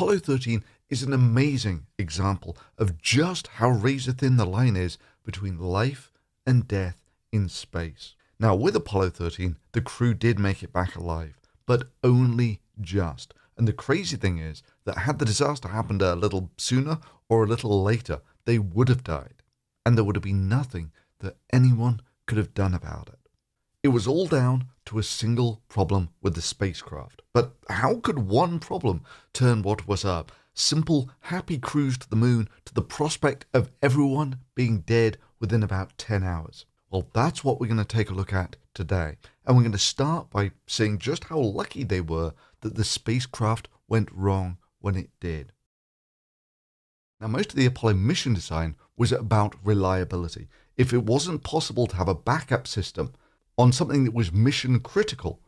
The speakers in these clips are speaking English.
Apollo 13 is an amazing example of just how razor thin the line is between life and death in space. Now, with Apollo 13, the crew did make it back alive, but only just. And the crazy thing is that had the disaster happened a little sooner or a little later, they would have died. And there would have been nothing that anyone could have done about it. It was all down to a single problem with the spacecraft. But how could one problem turn what was a simple, happy cruise to the moon to the prospect of everyone being dead within about 10 hours? Well, that's what we're going to take a look at today. And we're going to start by seeing just how lucky they were that the spacecraft went wrong when it did. Now, most of the Apollo mission design was about reliability. If it wasn't possible to have a backup system on something that was mission critical,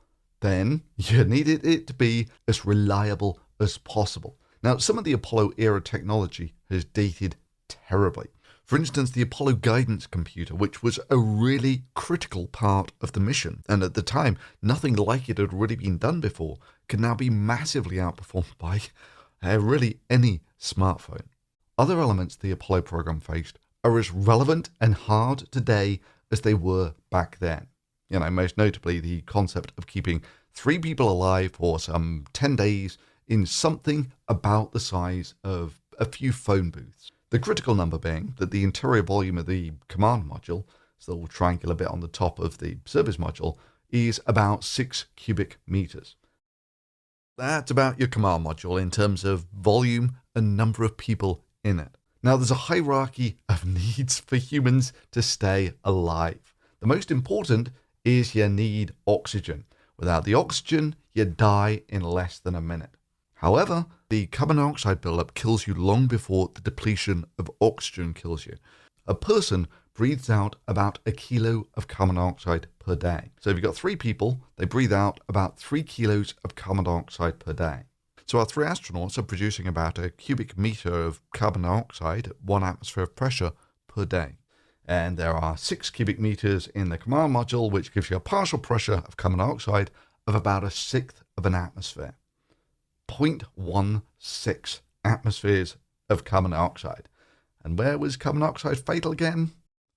then you needed it to be as reliable as possible. Now, some of the Apollo era technology has dated terribly. For instance, the Apollo guidance computer, which was a really critical part of the mission, and at the time, nothing like it had really been done before, can now be massively outperformed by really any smartphone. Other elements the Apollo program faced are as relevant and hard today as they were back then. You know, most notably the concept of keeping 3 people alive for some 10 days in something about the size of a few phone booths. The critical number being that the interior volume of the command module, so the little triangular bit on the top of the service module, is about 6 cubic meters. That's about your command module in terms of volume and number of people in it. Now, there's a hierarchy of needs for humans to stay alive. The most important is you need oxygen. Without the oxygen, you die in less than a minute. However, the carbon dioxide buildup kills you long before the depletion of oxygen kills you. A person breathes out about 1 kilo of carbon dioxide per day. So if you've got 3 people, they breathe out about 3 kilos of carbon dioxide per day. So our 3 astronauts are producing about 1 cubic meter of carbon dioxide at 1 atmosphere of pressure per day. And there are 6 cubic meters in the command module, which gives you a partial pressure of carbon dioxide of about 1/6 of an atmosphere. 0.16 atmospheres of carbon dioxide. And where was carbon dioxide fatal again?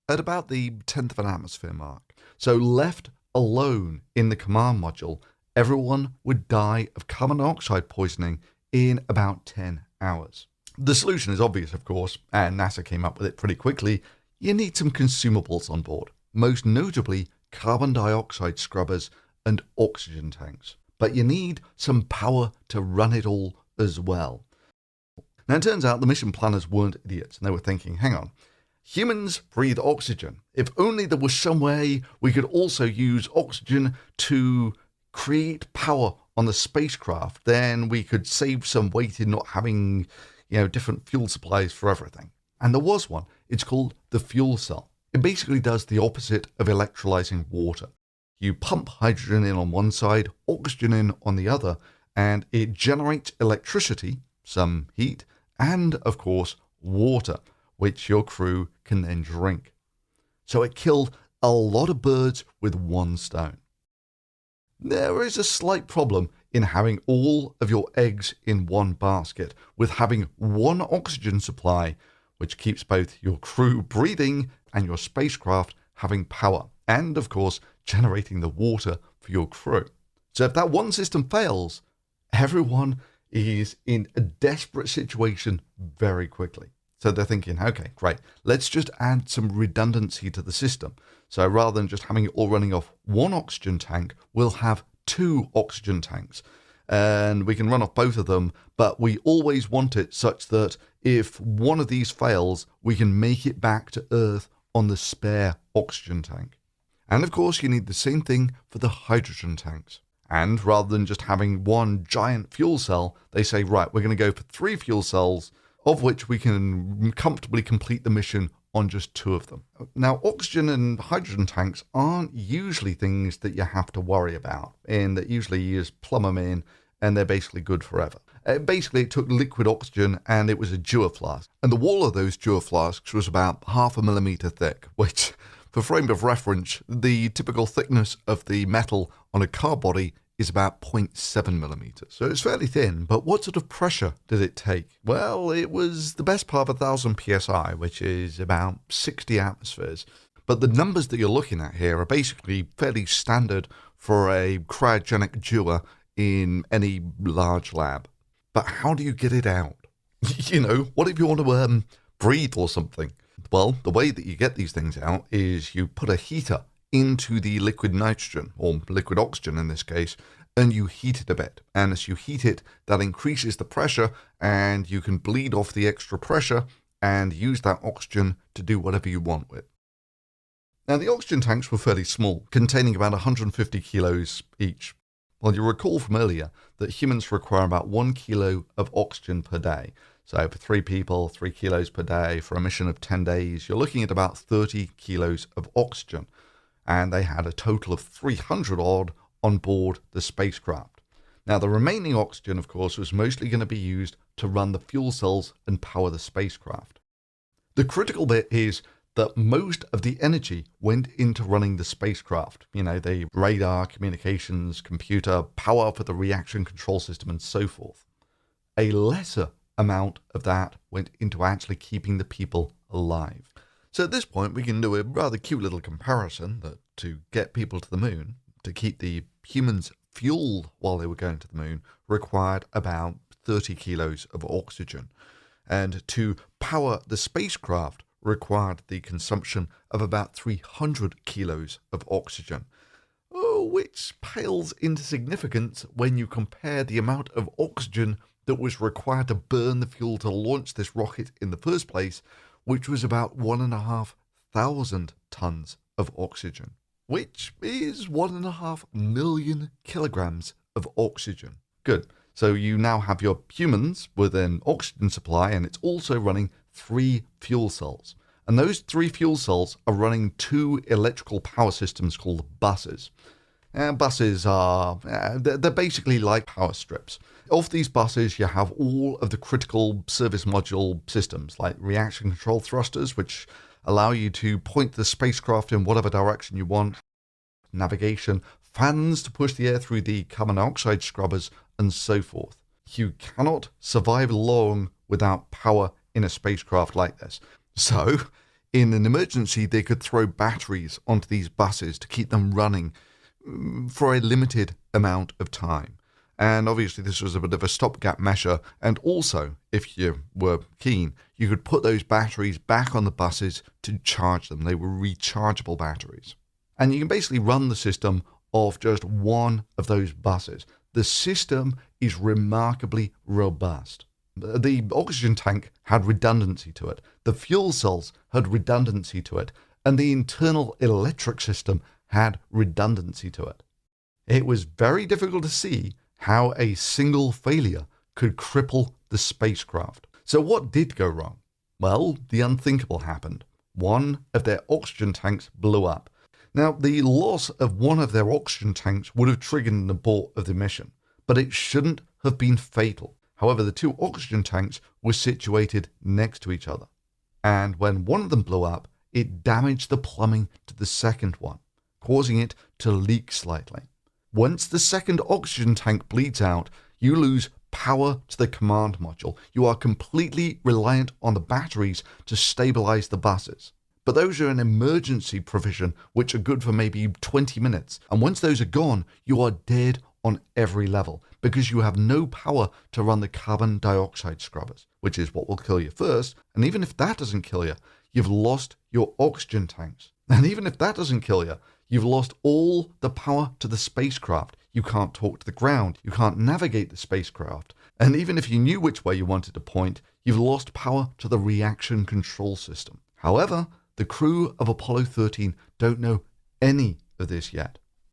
At about the 10th of an atmosphere mark. So left alone in the command module, everyone would die of carbon dioxide poisoning in about 10 hours. The solution is obvious, of course, and NASA came up with it pretty quickly. You need some consumables on board, most notably carbon dioxide scrubbers and oxygen tanks. But you need some power to run it all as well. Now, it turns out the mission planners weren't idiots, and they were thinking, hang on, humans breathe oxygen. If only there was some way we could also use oxygen to create power on the spacecraft, then we could save some weight in not having, different fuel supplies for everything. And there was one. It's called the fuel cell. It basically does the opposite of electrolyzing water. You pump hydrogen in on one side, oxygen in on the other, and it generates electricity, some heat, and, of course, water, which your crew can then drink. So it killed a lot of birds with one stone. There is a slight problem in having all of your eggs in one basket, with having one oxygen supply, which keeps both your crew breathing and your spacecraft having power, and, of course, generating the water for your crew. So if that one system fails, everyone is in a desperate situation very quickly. So they're thinking, okay, great, let's just add some redundancy to the system. So rather than just having it all running off one oxygen tank, we'll have 2 oxygen tanks. And we can run off both of them, but we always want it such that if one of these fails, we can make it back to Earth on the spare oxygen tank. And of course, you need the same thing for the hydrogen tanks. And rather than just having one giant fuel cell, they say, right, we're going to go for 3 fuel cells, of which we can comfortably complete the mission on just 2 of them. Now, oxygen and hydrogen tanks aren't usually things that you have to worry about, in that usually you just plumb them in and they're basically good forever. Basically, it took liquid oxygen and it was a Dewar flask. And the wall of those Dewar flasks was about 0.5 millimeter thick, which, for frame of reference, the typical thickness of the metal on a car body is about 0.7 millimeters. So it's fairly thin, but what sort of pressure did it take? Well, it was the best part of 1000 psi, which is about 60 atmospheres. But the numbers that you're looking at here are basically fairly standard for a cryogenic dewar in any large lab. But how do you get it out? You know, what if you want to breathe or something? Well, the way that you get these things out is you put a heater into the liquid nitrogen, or liquid oxygen in this case, and you heat it a bit. And as you heat it, that increases the pressure, and you can bleed off the extra pressure and use that oxygen to do whatever you want with. Now, the oxygen tanks were fairly small, containing about 150 kilos each. Well, you'll recall from earlier that humans require about 1 kilo of oxygen per day. So for 3 people, 3 kilos per day for a mission of 10 days, you're looking at about 30 kilos of oxygen. And they had a total of 300 odd on board the spacecraft. Now, the remaining oxygen, of course, was mostly going to be used to run the fuel cells and power the spacecraft. The critical bit is that most of the energy went into running the spacecraft. You know, the radar, communications, computer, power for the reaction control system, and so forth. A lesser amount of that went into actually keeping the people alive. So at this point, we can do a rather cute little comparison that to get people to the moon, to keep the humans fueled while they were going to the moon, required about 30 kilos of oxygen. And to power the spacecraft required the consumption of about 300 kilos of oxygen, which pales into significance when you compare the amount of oxygen that was required to burn the fuel to launch this rocket in the first place, which was about 1,500 tons of oxygen, which is 1.5 million kilograms of oxygen. Good. So you now have your humans with an oxygen supply, and it's also running 3 fuel cells. And those 3 fuel cells are running 2 electrical power systems called buses. And buses are, they're basically like power strips. Off these buses, you have all of the critical service module systems, like reaction control thrusters, which allow you to point the spacecraft in whatever direction you want, navigation, fans to push the air through the carbon dioxide scrubbers, and so forth. You cannot survive long without power in a spacecraft like this. So, in an emergency, they could throw batteries onto these buses to keep them running for a limited amount of time. And obviously this was a bit of a stopgap measure. And also, if you were keen, you could put those batteries back on the buses to charge them. They were rechargeable batteries. And you can basically run the system off just one of those buses. The system is remarkably robust. The oxygen tank had redundancy to it. The fuel cells had redundancy to it. And the internal electric system had redundancy to it. It was very difficult to see how a single failure could cripple the spacecraft. So what did go wrong? Well, the unthinkable happened. One of their oxygen tanks blew up. Now, the loss of one of their oxygen tanks would have triggered an abort of the mission, but it shouldn't have been fatal. However, the 2 oxygen tanks were situated next to each other. And when one of them blew up, it damaged the plumbing to the second one, causing it to leak slightly. Once the second oxygen tank bleeds out, you lose power to the command module. You are completely reliant on the batteries to stabilize the buses. But those are an emergency provision which are good for maybe 20 minutes. And once those are gone, you are dead on every level because you have no power to run the carbon dioxide scrubbers, which is what will kill you first. And even if that doesn't kill you, you've lost your oxygen tanks. And even if that doesn't kill you, you've lost all the power to the spacecraft. You can't talk to the ground. You can't navigate the spacecraft. And even if you knew which way you wanted to point, you've lost power to the reaction control system. However, the crew of Apollo 13 don't know any of this yet.